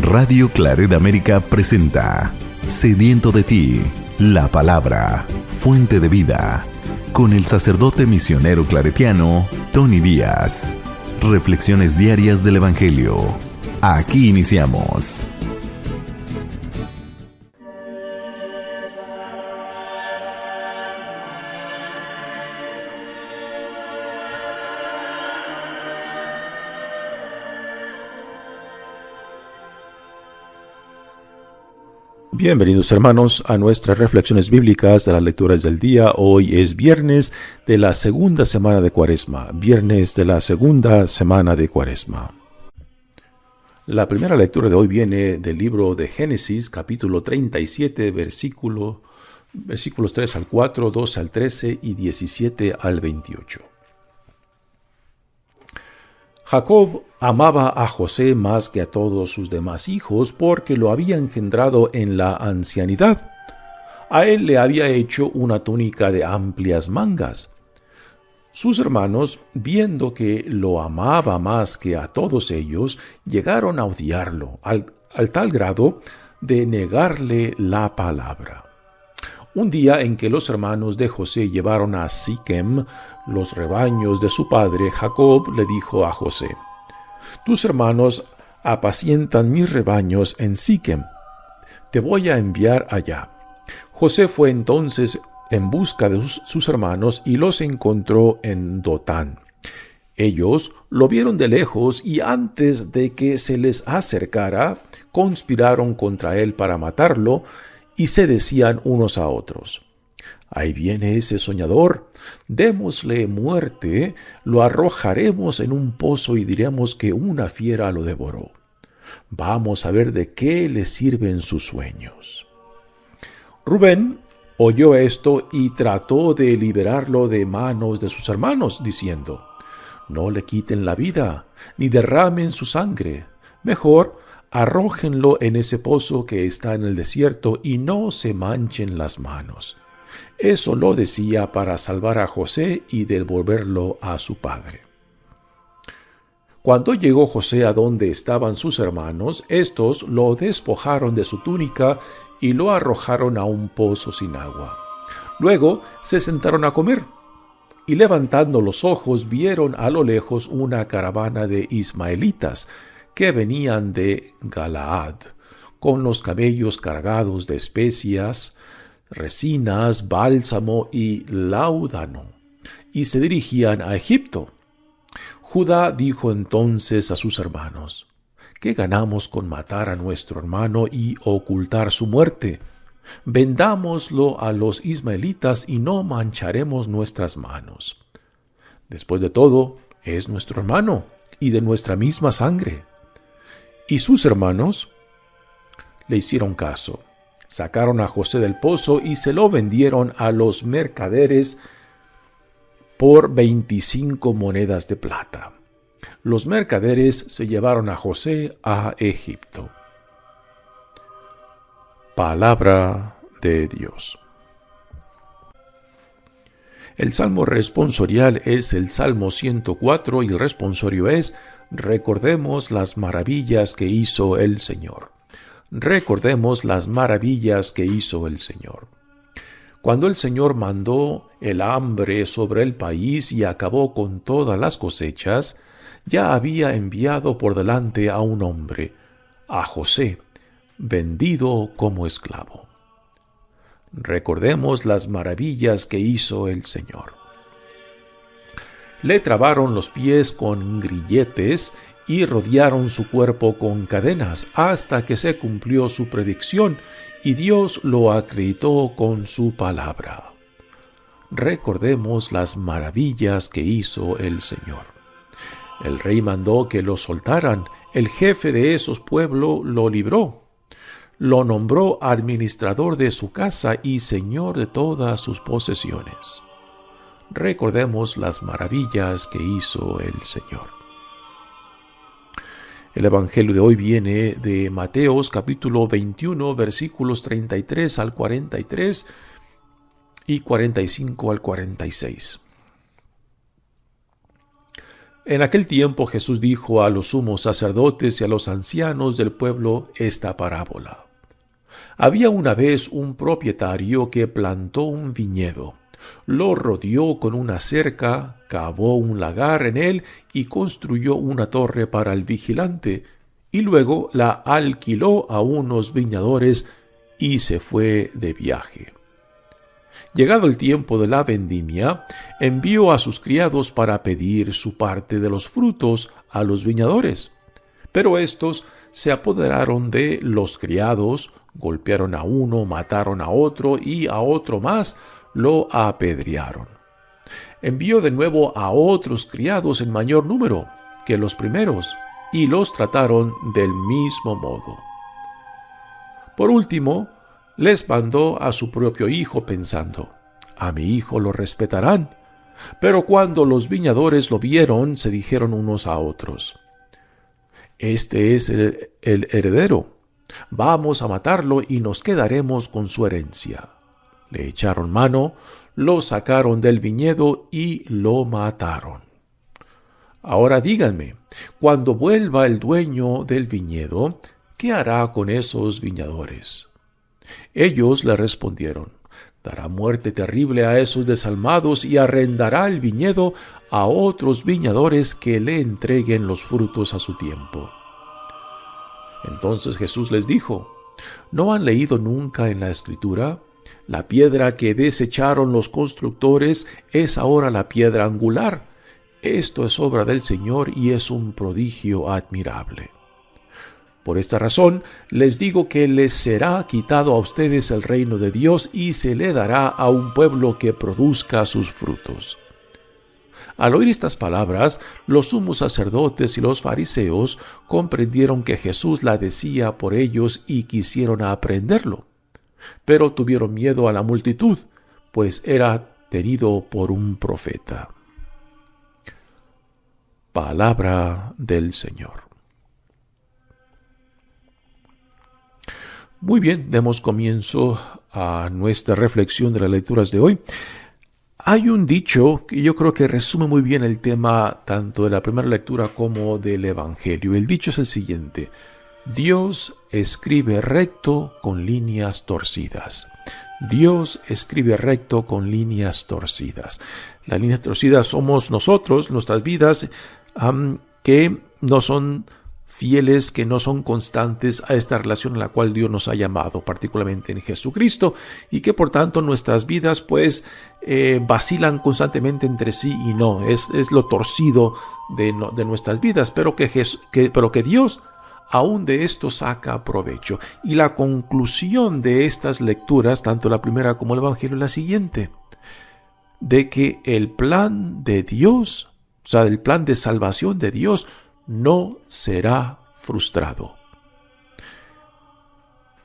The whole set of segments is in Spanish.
Radio Claret América presenta Sediento de ti, la palabra, fuente de vida, con el sacerdote misionero claretiano Tony Díaz. Reflexiones diarias del Evangelio. Aquí iniciamos. Bienvenidos hermanos a nuestras reflexiones bíblicas de las lecturas del día. Hoy es viernes de la segunda semana de Cuaresma. La primera lectura de hoy viene del libro de Génesis, capítulo 37, versículos 3 al 4, 12 al 13 y 17 al 28. Jacob amaba a José más que a todos sus demás hijos porque lo había engendrado en la ancianidad. A él le había hecho una túnica de amplias mangas. Sus hermanos, viendo que lo amaba más que a todos ellos, llegaron a odiarlo, al tal grado de negarle la palabra. Un día en que los hermanos de José llevaron a Siquem los rebaños de su padre, Jacob le dijo a José: «Tus hermanos apacientan mis rebaños en Siquem. Te voy a enviar allá». José fue entonces en busca de sus hermanos y los encontró en Dotán. Ellos lo vieron de lejos y antes de que se les acercara, conspiraron contra él para matarlo, y se decían unos a otros: «Ahí viene ese soñador, démosle muerte, lo arrojaremos en un pozo y diremos que una fiera lo devoró. Vamos a ver de qué le sirven sus sueños». Rubén oyó esto y trató de liberarlo de manos de sus hermanos, diciendo: «No le quiten la vida, ni derramen su sangre. Mejor arrójenlo en ese pozo que está en el desierto y no se manchen las manos». Eso lo decía para salvar a José y devolverlo a su padre. Cuando llegó José a donde estaban sus hermanos, estos lo despojaron de su túnica y lo arrojaron a un pozo sin agua. Luego se sentaron a comer, y levantando los ojos vieron a lo lejos una caravana de ismaelitas que venían de Galaad, con los camellos cargados de especias, resinas, bálsamo y láudano, y se dirigían a Egipto. Judá dijo entonces a sus hermanos: «¿Qué ganamos con matar a nuestro hermano y ocultar su muerte? Vendámoslo a los ismaelitas y no mancharemos nuestras manos. Después de todo, es nuestro hermano y de nuestra misma sangre». Y sus hermanos le hicieron caso. Sacaron a José del pozo y se lo vendieron a los mercaderes por 25 monedas de plata. Los mercaderes se llevaron a José a Egipto. Palabra de Dios. El salmo responsorial es el Salmo 104 y el responsorio es: recordemos las maravillas que hizo el Señor. Recordemos las maravillas que hizo el Señor. Cuando el Señor mandó el hambre sobre el país y acabó con todas las cosechas, ya había enviado por delante a un hombre, a José, vendido como esclavo. Recordemos las maravillas que hizo el Señor. Le trabaron los pies con grilletes y rodearon su cuerpo con cadenas hasta que se cumplió su predicción y Dios lo acreditó con su palabra. Recordemos las maravillas que hizo el Señor. El rey mandó que lo soltaran. El jefe de esos pueblos lo libró. Lo nombró administrador de su casa y señor de todas sus posesiones. Recordemos las maravillas que hizo el Señor. El Evangelio de hoy viene de Mateos capítulo 21, versículos 33 al 43 y 45 al 46. En aquel tiempo Jesús dijo a los sumos sacerdotes y a los ancianos del pueblo esta parábola. Había una vez un propietario que plantó un viñedo, lo rodeó con una cerca, cavó un lagar en él y construyó una torre para el vigilante, y luego la alquiló a unos viñadores y se fue de viaje. Llegado el tiempo de la vendimia, envió a sus criados para pedir su parte de los frutos a los viñadores. Pero éstos se apoderaron de los criados, golpearon a uno, mataron a otro y a otro más lo apedrearon. Envió de nuevo a otros criados en mayor número que los primeros y los trataron del mismo modo. Por último, les mandó a su propio hijo pensando, a mi hijo lo respetarán. Pero cuando los viñadores lo vieron, se dijeron unos a otros, este es el heredero, vamos a matarlo y nos quedaremos con su herencia. Le echaron mano, lo sacaron del viñedo y lo mataron. Ahora díganme, cuando vuelva el dueño del viñedo, ¿qué hará con esos viñadores? Ellos le respondieron, dará muerte terrible a esos desalmados y arrendará el viñedo a otros viñadores que le entreguen los frutos a su tiempo. Entonces Jesús les dijo, ¿no han leído nunca en la Escritura? La piedra que desecharon los constructores es ahora la piedra angular. Esto es obra del Señor y es un prodigio admirable. Por esta razón, les digo que les será quitado a ustedes el reino de Dios y se le dará a un pueblo que produzca sus frutos. Al oír estas palabras, los sumos sacerdotes y los fariseos comprendieron que Jesús la decía por ellos y quisieron aprenderlo. Pero tuvieron miedo a la multitud, pues era tenido por un profeta. Palabra del Señor. Muy bien, demos comienzo a nuestra reflexión de las lecturas de hoy. Hay un dicho que yo creo que resume muy bien el tema tanto de la primera lectura como del Evangelio. El dicho es el siguiente: Dios escribe recto con líneas torcidas. Dios escribe recto con líneas torcidas. Las líneas torcidas somos nosotros, nuestras vidas, que no son fieles, que no son constantes a esta relación a la cual Dios nos ha llamado, particularmente en Jesucristo, y que por tanto nuestras vidas vacilan constantemente entre sí y no. Es lo torcido de nuestras vidas, pero que Dios aún de esto saca provecho. Y la conclusión de estas lecturas, tanto la primera como el Evangelio, es la siguiente: de que el plan de Dios, o sea, el plan de salvación de Dios, no será frustrado.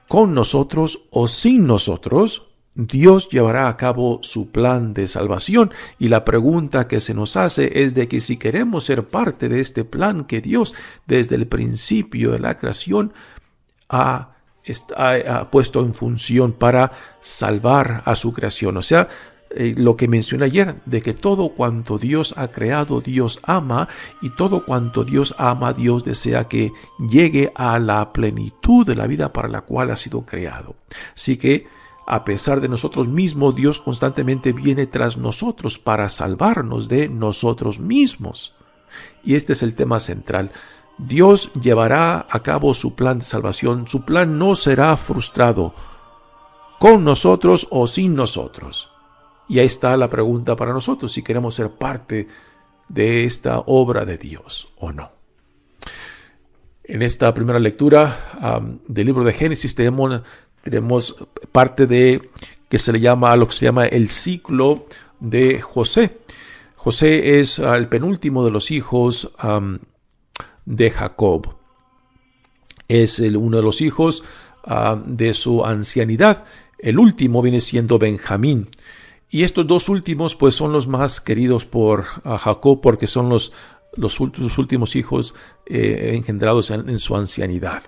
Con nosotros o sin nosotros, Dios llevará a cabo su plan de salvación, y la pregunta que se nos hace es de que si queremos ser parte de este plan que Dios desde el principio de la creación ha puesto en función para salvar a su creación. O sea, lo que mencioné ayer, de que todo cuanto Dios ha creado, Dios ama, y todo cuanto Dios ama, Dios desea que llegue a la plenitud de la vida para la cual ha sido creado. Así que, a pesar de nosotros mismos, Dios constantemente viene tras nosotros para salvarnos de nosotros mismos. Y este es el tema central. Dios llevará a cabo su plan de salvación. Su plan no será frustrado, con nosotros o sin nosotros. Y ahí está la pregunta para nosotros, si queremos ser parte de esta obra de Dios o no. En esta primera lectura del libro de Génesis tenemos parte de que se le llama, lo que se llama el ciclo de José. José es el penúltimo de los hijos de Jacob. Es uno de los hijos de su ancianidad. El último viene siendo Benjamín. Y estos dos últimos pues son los más queridos por Jacob, porque son los últimos hijos engendrados en su ancianidad.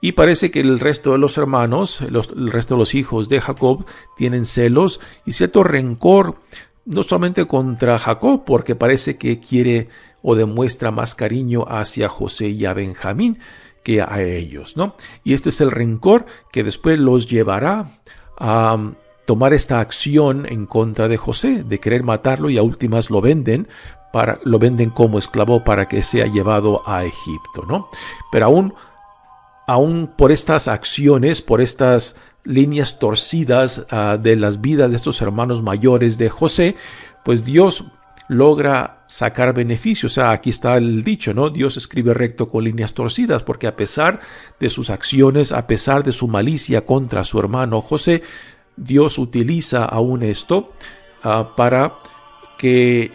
Y parece que el resto de los hermanos, el resto de los hijos de Jacob, tienen celos y cierto rencor, no solamente contra Jacob, porque parece que quiere o demuestra más cariño hacia José y a Benjamín que a ellos, ¿no? Y este es el rencor que después los llevará a tomar esta acción en contra de José, de querer matarlo, y a últimas lo venden como esclavo para que sea llevado a Egipto, ¿no? Pero aún por estas acciones, por estas líneas torcidas de las vidas de estos hermanos mayores de José, pues Dios logra sacar beneficios. O sea, aquí está el dicho, ¿no? Dios escribe recto con líneas torcidas, porque a pesar de sus acciones, a pesar de su malicia contra su hermano José, Dios utiliza aún esto para que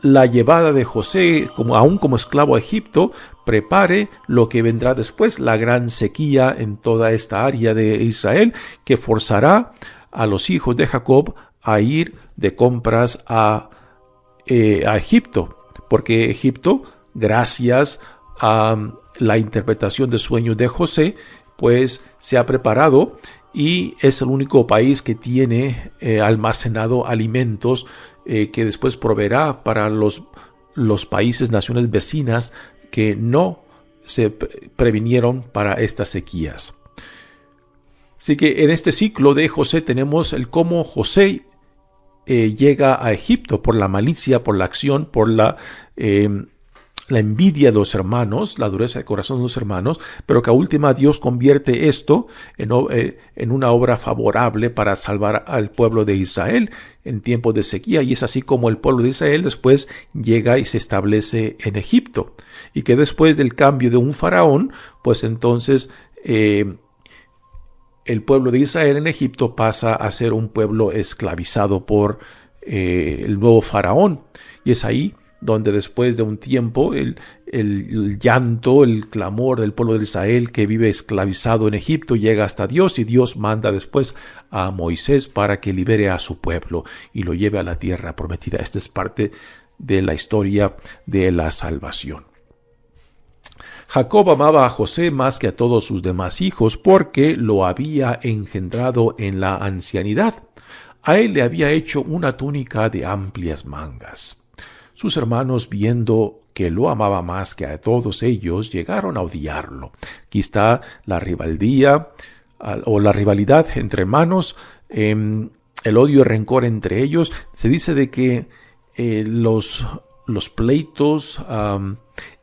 la llevada de José, aún como esclavo a Egipto, prepare lo que vendrá después, la gran sequía en toda esta área de Israel, que forzará a los hijos de Jacob a ir de compras a Egipto, porque Egipto, gracias a la interpretación de sueños de José, pues se ha preparado y es el único país que tiene almacenado alimentos que después proveerá para los países, naciones vecinas que no se previnieron para estas sequías. Así que en este ciclo de José tenemos el cómo José llega a Egipto por la malicia, por la acción, por la envidia de los hermanos, la dureza de corazón de los hermanos, pero que a última Dios convierte esto en una obra favorable para salvar al pueblo de Israel en tiempos de sequía, y es así como el pueblo de Israel después llega y se establece en Egipto, y que después del cambio de un faraón, pues entonces el pueblo de Israel en Egipto pasa a ser un pueblo esclavizado por el nuevo faraón, y es ahí donde después de un tiempo el llanto, el clamor del pueblo de Israel que vive esclavizado en Egipto llega hasta Dios, y Dios manda después a Moisés para que libere a su pueblo y lo lleve a la tierra prometida. Esta es parte de la historia de la salvación. Jacob amaba a José más que a todos sus demás hijos porque lo había engendrado en la ancianidad. A él le había hecho una túnica de amplias mangas. Sus hermanos, viendo que lo amaba más que a todos ellos, llegaron a odiarlo. Aquí está la rivalidad entre hermanos, el odio y rencor entre ellos. Se dice de que los pleitos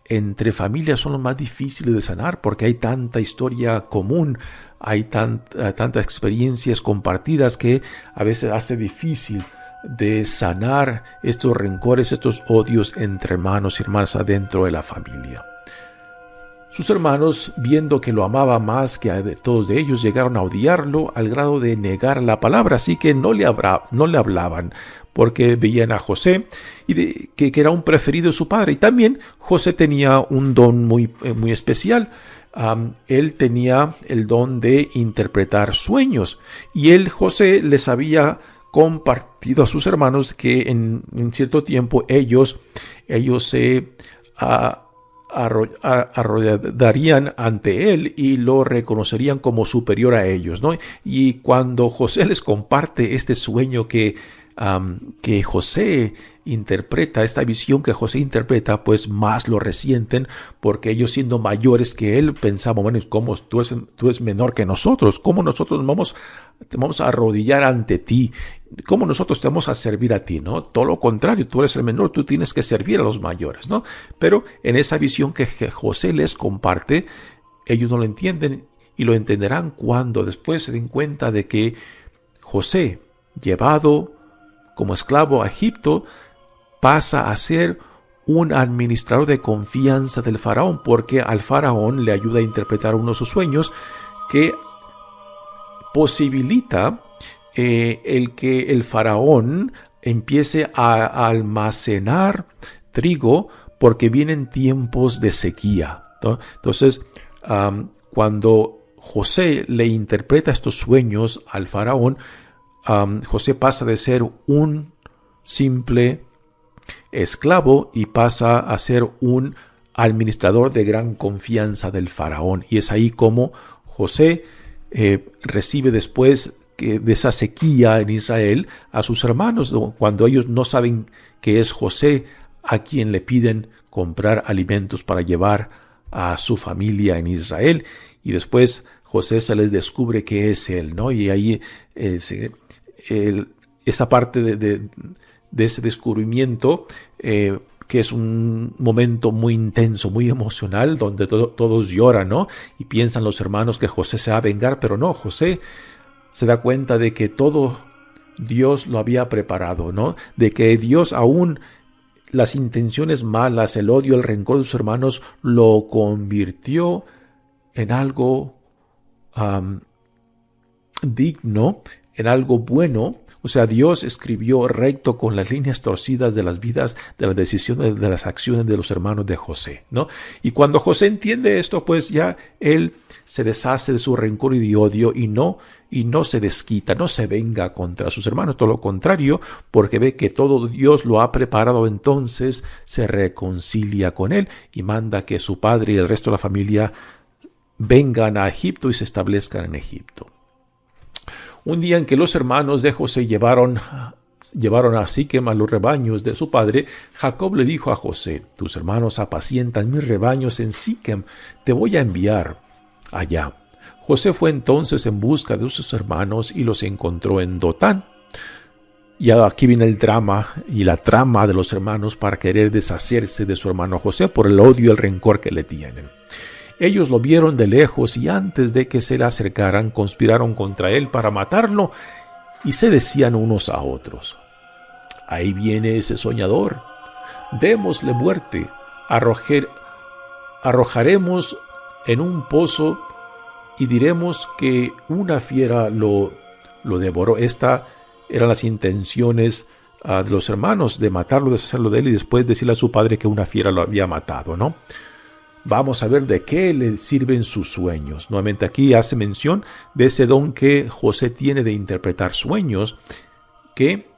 entre familias son los más difíciles de sanar, porque hay tanta historia común, hay tantas experiencias compartidas que a veces hace difícil de sanar estos rencores, estos odios entre hermanos y hermanas adentro de la familia. Sus hermanos, viendo que lo amaba más que a todos de ellos, llegaron a odiarlo al grado de negar la palabra, así que no le hablaban, porque veían a José y que era un preferido de su padre. Y también José tenía un don muy especial. Él tenía el don de interpretar sueños, y José les había compartido a sus hermanos que en cierto tiempo ellos se arrollarían ante él y lo reconocerían como superior a ellos, ¿no? Y cuando José les comparte este sueño que José interpreta, esta visión que José interpreta, pues más lo resienten, porque ellos, siendo mayores que él, pensaban, bueno, ¿cómo tú eres menor que nosotros? ¿Cómo nosotros te vamos a arrodillar ante ti? ¿Cómo nosotros te vamos a servir a ti? ¿No? Todo lo contrario, tú eres el menor, tú tienes que servir a los mayores, ¿no? Pero en esa visión que José les comparte, ellos no lo entienden, y lo entenderán cuando después se den cuenta de que José, llevado como esclavo a Egipto, pasa a ser un administrador de confianza del faraón, porque al faraón le ayuda a interpretar uno de sus sueños que posibilita el que el faraón empiece a almacenar trigo, porque vienen tiempos de sequía, ¿no? Entonces, cuando José le interpreta estos sueños al faraón, José pasa de ser un simple esclavo y pasa a ser un administrador de gran confianza del faraón. Y es ahí como José recibe después de esa sequía en Israel a sus hermanos, cuando ellos no saben que es José a quien le piden comprar alimentos para llevar a su familia en Israel, y después José se les descubre que es él, ¿no? Y ahí esa parte de ese descubrimiento, que es un momento muy intenso, muy emocional, donde todos lloran, ¿no? Y piensan los hermanos que José se va a vengar, pero no, José se da cuenta de que todo Dios lo había preparado, ¿no? De que Dios aún las intenciones malas, el odio, el rencor de sus hermanos, lo convirtió en algo digno, en algo bueno. O sea, Dios escribió recto con las líneas torcidas de las vidas, de las decisiones, de las acciones de los hermanos de José, ¿no? Y cuando José entiende esto, pues ya él se deshace de su rencor y de odio y no se desquita, no se venga contra sus hermanos, todo lo contrario, porque ve que todo Dios lo ha preparado, entonces se reconcilia con él y manda que su padre y el resto de la familia vengan a Egipto y se establezcan en Egipto. Un día en que los hermanos de José llevaron a Siquem a los rebaños de su padre, Jacob le dijo a José: tus hermanos apacientan mis rebaños en Siquem, te voy a enviar allá. José fue entonces en busca de sus hermanos y los encontró en Dotán. Y aquí viene el drama y la trama de los hermanos para querer deshacerse de su hermano José por el odio y el rencor que le tienen. Ellos lo vieron de lejos y antes de que se le acercaran conspiraron contra él para matarlo y se decían unos a otros: ahí viene ese soñador, démosle muerte, arrojaremos en un pozo y diremos que una fiera lo devoró. Estas eran las intenciones de los hermanos, de matarlo, deshacerlo de él y después decirle a su padre que una fiera lo había matado, ¿no? Vamos a ver de qué le sirven sus sueños. Nuevamente aquí hace mención de ese don que José tiene de interpretar sueños, que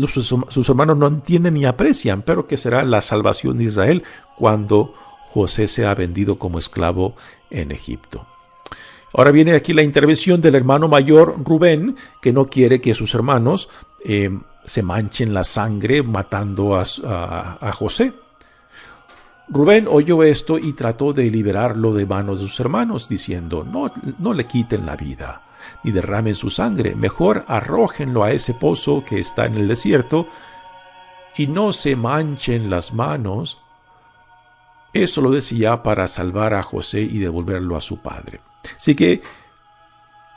sus hermanos no entienden ni aprecian, pero que será la salvación de Israel cuando José sea vendido como esclavo en Egipto. Ahora viene aquí la intervención del hermano mayor Rubén, que no quiere que sus hermanos se manchen la sangre matando a José. Rubén oyó esto y trató de liberarlo de manos de sus hermanos, diciendo: no le quiten la vida, ni derramen su sangre, mejor arrójenlo a ese pozo que está en el desierto, y no se manchen las manos. Eso lo decía para salvar a José y devolverlo a su padre. Así que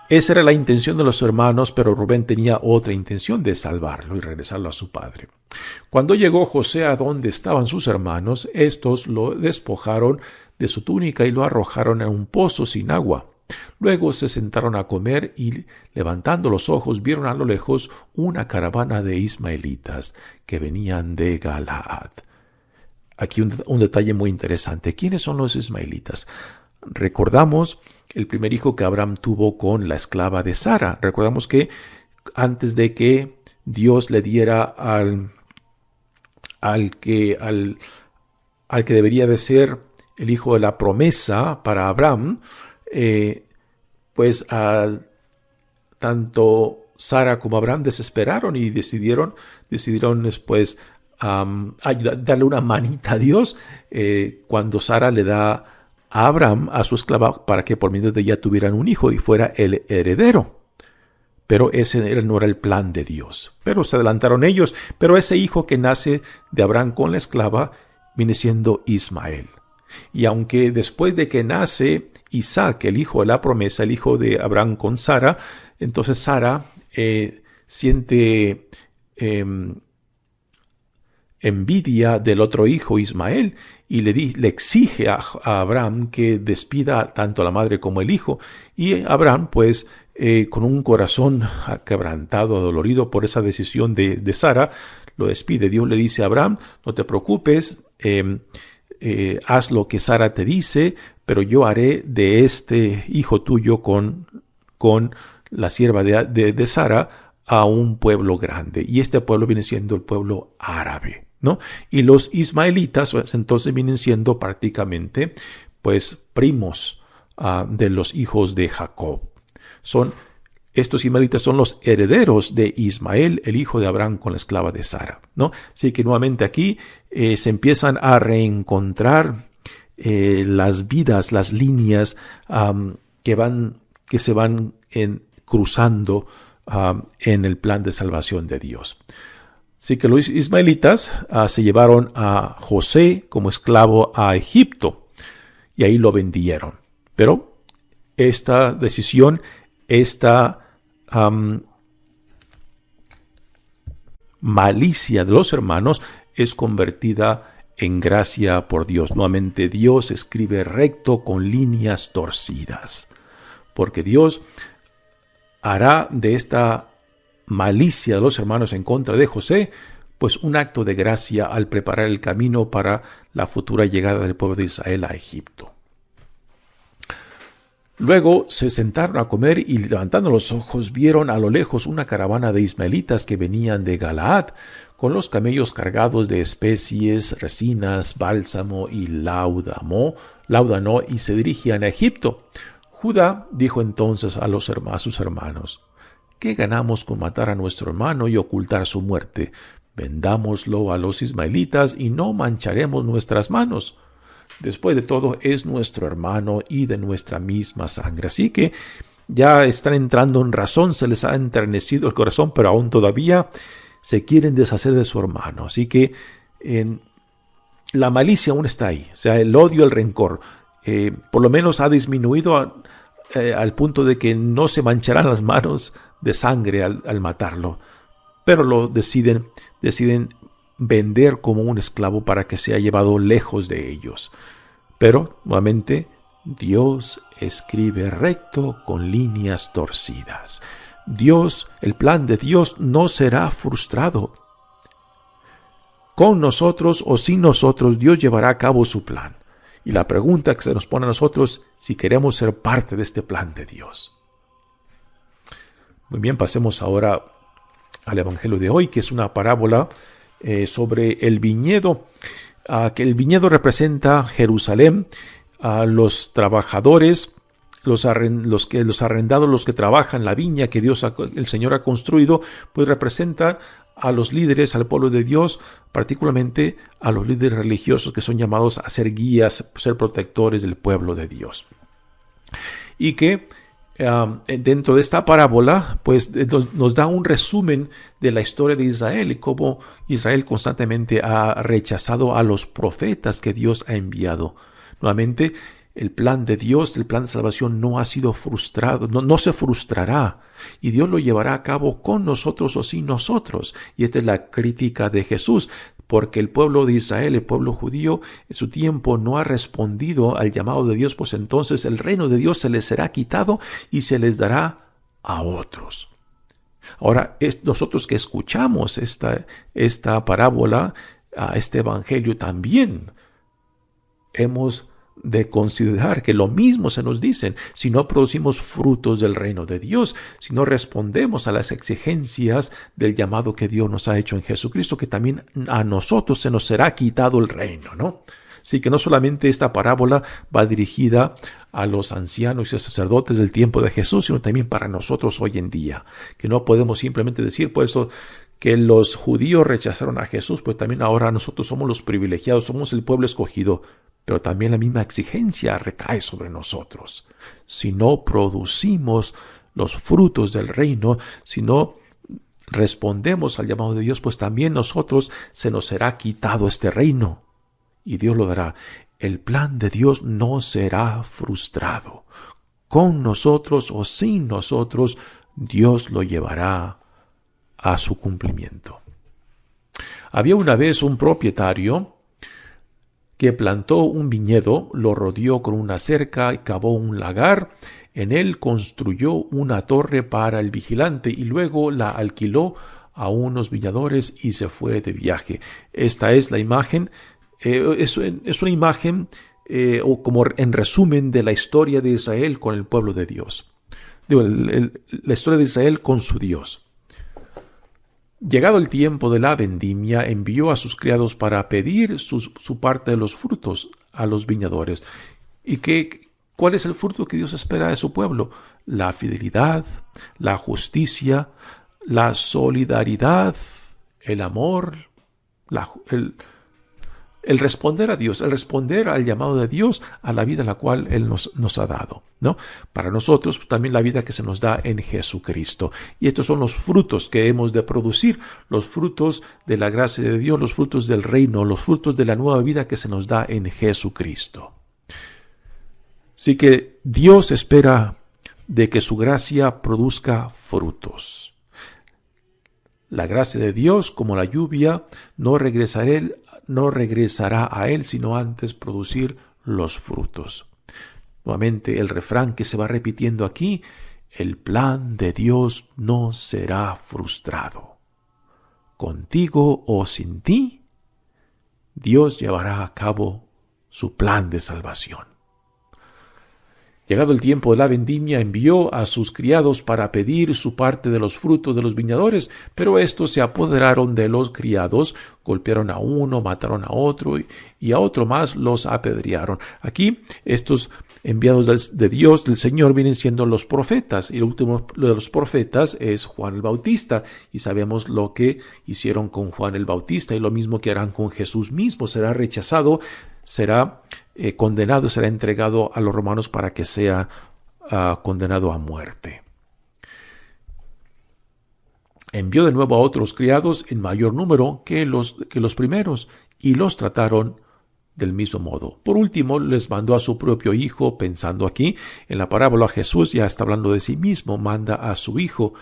esa era la intención de los hermanos, pero Rubén tenía otra intención, de salvarlo y regresarlo a su padre. Cuando llegó José a donde estaban sus hermanos, estos lo despojaron de su túnica y lo arrojaron en un pozo sin agua. Luego se sentaron a comer y, levantando los ojos, vieron a lo lejos una caravana de ismaelitas que venían de Galaad. Aquí un detalle muy interesante. ¿Quiénes son los ismaelitas? Recordamos el primer hijo que Abraham tuvo con la esclava de Sara. Recordamos que antes de que Dios le diera al que debería de ser el hijo de la promesa para Abraham, pues tanto Sara como Abraham desesperaron y decidieron después darle una manita a Dios cuando Sara le da a Abraham a su esclava para que por medio de ella tuvieran un hijo y fuera el heredero. Pero ese no era el plan de Dios. Pero se adelantaron ellos. Pero ese hijo que nace de Abraham con la esclava viene siendo Ismael. Y aunque después de que nace Isaac, el hijo de la promesa, el hijo de Abraham con Sara, entonces Sara siente envidia del otro hijo Ismael y le exige a Abraham que despida tanto a la madre como el hijo. Y Abraham, pues, con un corazón quebrantado, adolorido por esa decisión de Sara, lo despide. Dios le dice a Abraham: no te preocupes, haz lo que Sara te dice, pero yo haré de este hijo tuyo con la sierva de Sara a un pueblo grande. Y este pueblo viene siendo el pueblo árabe, ¿no? Y los ismaelitas, pues, entonces vienen siendo prácticamente, pues, primos de los hijos de Jacob. Son Estos ismaelitas son los herederos de Ismael, el hijo de Abraham con la esclava de Sara, ¿no? Así que nuevamente aquí se empiezan a reencontrar las vidas, las líneas que se van cruzando en el plan de salvación de Dios. Así que los ismaelitas se llevaron a José como esclavo a Egipto y ahí lo vendieron. Pero esta decisión, esta malicia de los hermanos es convertida en gracia por Dios. Nuevamente Dios escribe recto con líneas torcidas, porque Dios hará de esta malicia de los hermanos en contra de José pues un acto de gracia al preparar el camino para la futura llegada del pueblo de Israel a Egipto. Luego se sentaron a comer y levantando los ojos vieron a lo lejos una caravana de ismaelitas que venían de Galaad con los camellos cargados de especies, resinas, bálsamo y láudano y se dirigían a Egipto. Judá dijo entonces a sus hermanos: ¿qué ganamos con matar a nuestro hermano y ocultar su muerte? Vendámoslo a los ismaelitas y no mancharemos nuestras manos. Después de todo, es nuestro hermano y de nuestra misma sangre. Así que ya están entrando en razón, se les ha enternecido el corazón, pero aún todavía se quieren deshacer de su hermano. Así que la malicia aún está ahí, o sea, el odio, el rencor, por lo menos ha disminuido al punto de que no se mancharán las manos de sangre al matarlo, pero lo deciden vender como un esclavo para que sea llevado lejos de ellos. Pero, nuevamente, Dios escribe recto con líneas torcidas. El plan de Dios no será frustrado. Con nosotros o sin nosotros, Dios llevará a cabo su plan. Y la pregunta que se nos pone a nosotros, si queremos ser parte de este plan de Dios. Muy bien, pasemos ahora al Evangelio de hoy, que es una parábola sobre el viñedo, que el viñedo representa Jerusalén, a los trabajadores, los arrendados, los que trabajan la viña que el Señor ha construido, pues representan a los líderes, al pueblo de Dios, particularmente a los líderes religiosos que son llamados a ser guías, ser protectores del pueblo de Dios. Y que dentro de esta parábola, pues nos da un resumen de la historia de Israel y cómo Israel constantemente ha rechazado a los profetas que Dios ha enviado. Nuevamente, el plan de Dios, el plan de salvación no ha sido frustrado, no se frustrará, y Dios lo llevará a cabo con nosotros o sin nosotros. Y esta es la crítica de Jesús, porque el pueblo de Israel, el pueblo judío, en su tiempo no ha respondido al llamado de Dios, pues entonces el reino de Dios se les será quitado y se les dará a otros. Ahora, nosotros que escuchamos esta parábola, este evangelio, también hemos de considerar que lo mismo se nos dicen: si no producimos frutos del reino de Dios, si no respondemos a las exigencias del llamado que Dios nos ha hecho en Jesucristo, que también a nosotros se nos será quitado el reino, ¿no? Así que no solamente esta parábola va dirigida a los ancianos y sacerdotes del tiempo de Jesús, sino también para nosotros hoy en día, que no podemos simplemente decir, por eso, que los judíos rechazaron a Jesús, pues también ahora nosotros somos los privilegiados, somos el pueblo escogido. Pero también la misma exigencia recae sobre nosotros. Si no producimos los frutos del reino, si no respondemos al llamado de Dios, pues también nosotros se nos será quitado este reino. Y Dios lo dará. El plan de Dios no será frustrado. Con nosotros o sin nosotros, Dios lo llevará a su cumplimiento. Había una vez un propietario que plantó un viñedo, lo rodeó con una cerca y cavó un lagar. En él construyó una torre para el vigilante y luego la alquiló a unos viñadores y se fue de viaje. Esta es la imagen, es una imagen o como en resumen de la historia de Israel con el pueblo de Dios. La historia de Israel con su Dios. Llegado el tiempo de la vendimia, envió a sus criados para pedir su parte de los frutos a los viñadores. ¿Y qué ¿Cuál es el fruto que Dios espera de su pueblo? La fidelidad, la justicia, la solidaridad, el amor, el responder a Dios, el responder al llamado de Dios a la vida la cual Él nos ha dado, ¿no? Para nosotros también la vida que se nos da en Jesucristo. Y estos son los frutos que hemos de producir, los frutos de la gracia de Dios, los frutos del reino, los frutos de la nueva vida que se nos da en Jesucristo. Así que Dios espera de que su gracia produzca frutos. La gracia de Dios, como la lluvia, no regresará a Él, sino antes producir los frutos. Nuevamente, el refrán que se va repitiendo aquí, el plan de Dios no será frustrado. Contigo o sin ti, Dios llevará a cabo su plan de salvación. Llegado el tiempo de la vendimia, envió a sus criados para pedir su parte de los frutos de los viñadores, pero estos se apoderaron de los criados, golpearon a uno, mataron a otro y a otro más los apedrearon. Aquí estos enviados de Dios, del Señor, vienen siendo los profetas, y el último de los profetas es Juan el Bautista, y sabemos lo que hicieron con Juan el Bautista y lo mismo que harán con Jesús mismo. Será rechazado, será condenado, será entregado a los romanos para que sea condenado a muerte. Envió de nuevo a otros criados en mayor número que los primeros, y los trataron del mismo modo. Por último, les mandó a su propio hijo, pensando aquí en la parábola. Jesús ya está hablando de sí mismo, manda a su hijo,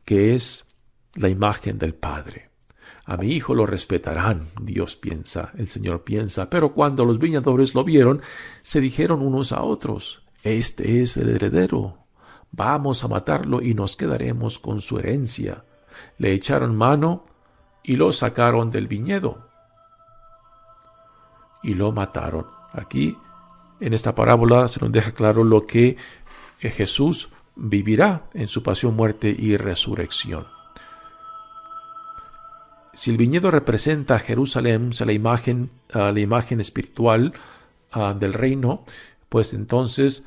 que es la imagen del Padre. A mi hijo lo respetarán, Dios piensa, el Señor piensa. Pero cuando los viñadores lo vieron, se dijeron unos a otros: este es el heredero, vamos a matarlo y nos quedaremos con su herencia. Le echaron mano y lo sacaron del viñedo y lo mataron. Aquí, en esta parábola, se nos deja claro lo que Jesús vivirá en su pasión, muerte y resurrección. Si el viñedo representa a Jerusalén, la imagen espiritual del reino, pues entonces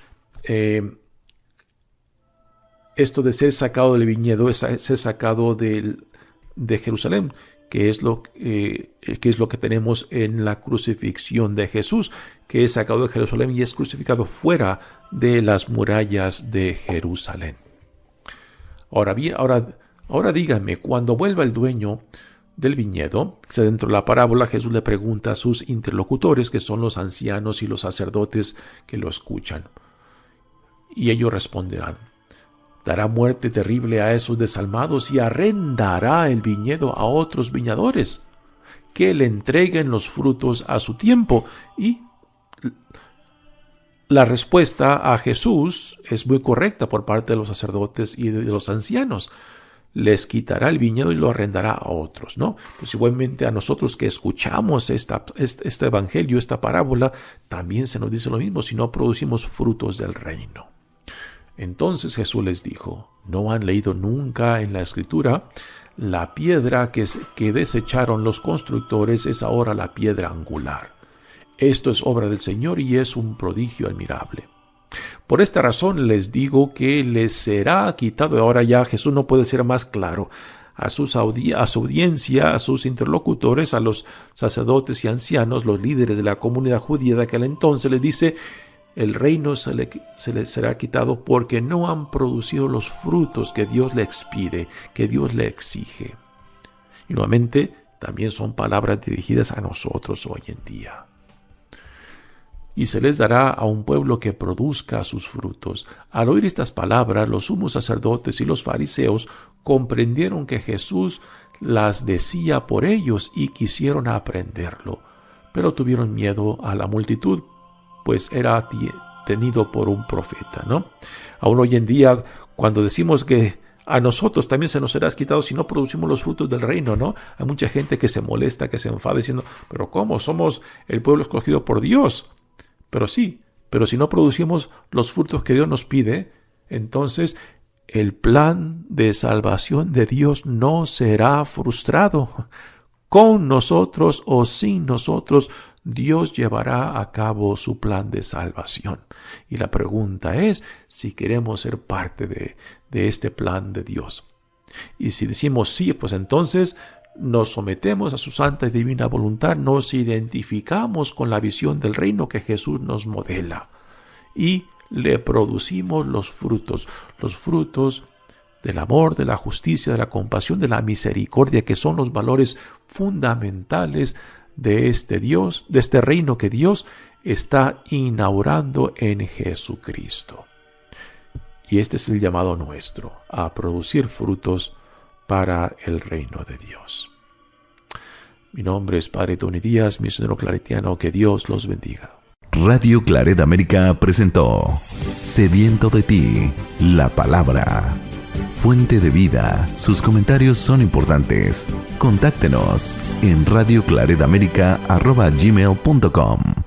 esto de ser sacado del viñedo es ser sacado de Jerusalén, que es lo que tenemos en la crucifixión de Jesús, que es sacado de Jerusalén y es crucificado fuera de las murallas de Jerusalén. Ahora díganme, cuando vuelva el dueño del viñedo, dentro de la parábola, Jesús le pregunta a sus interlocutores, que son los ancianos y los sacerdotes que lo escuchan, y ellos responderán: dará muerte terrible a esos desalmados y arrendará el viñedo a otros viñadores, que le entreguen los frutos a su tiempo. Y la respuesta a Jesús es muy correcta por parte de los sacerdotes y de los ancianos. Les quitará el viñedo y lo arrendará a otros, ¿no? Pues igualmente a nosotros que escuchamos este evangelio, esta parábola, también se nos dice lo mismo si no producimos frutos del reino. Entonces Jesús les dijo: ¿no han leído nunca en la Escritura? La piedra que desecharon los constructores es ahora la piedra angular. Esto es obra del Señor y es un prodigio admirable. Por esta razón les digo que les será quitado. Ahora ya Jesús no puede ser más claro. A su audiencia, a sus interlocutores, a los sacerdotes y ancianos, los líderes de la comunidad judía de aquel entonces, les dice: el reino se les será quitado porque no han producido los frutos que Dios le expide, que Dios le exige. Y nuevamente, también son palabras dirigidas a nosotros hoy en día. Y se les dará a un pueblo que produzca sus frutos. Al oír estas palabras, los sumos sacerdotes y los fariseos comprendieron que Jesús las decía por ellos y quisieron aprenderlo, pero tuvieron miedo a la multitud, pues era tenido por un profeta, ¿no? Aún hoy en día, cuando decimos que a nosotros también se nos será quitado si no producimos los frutos del reino, ¿no? Hay mucha gente que se molesta, que se enfada diciendo: ¿pero cómo? Somos el pueblo escogido por Dios. Pero sí, pero si no producimos los frutos que Dios nos pide, entonces el plan de salvación de Dios no será frustrado. con nosotros o sin nosotros, Dios llevará a cabo su plan de salvación. Y la pregunta es si queremos ser parte de este plan de Dios. Y si decimos sí, pues entonces nos sometemos a su santa y divina voluntad, nos identificamos con la visión del reino que Jesús nos modela y le producimos los frutos del amor, de la justicia, de la compasión, de la misericordia, que son los valores fundamentales de este Dios, de este reino que Dios está inaugurando en Jesucristo. Y este es el llamado nuestro, a producir frutos para el reino de Dios. Mi nombre es Padre Tony Díaz, misionero claretiano. Que Dios los bendiga. Radio Claret América presentó Sediento de ti, la palabra. Fuente de vida. Sus comentarios son importantes. Contáctenos en radioclaretamerica@gmail.com.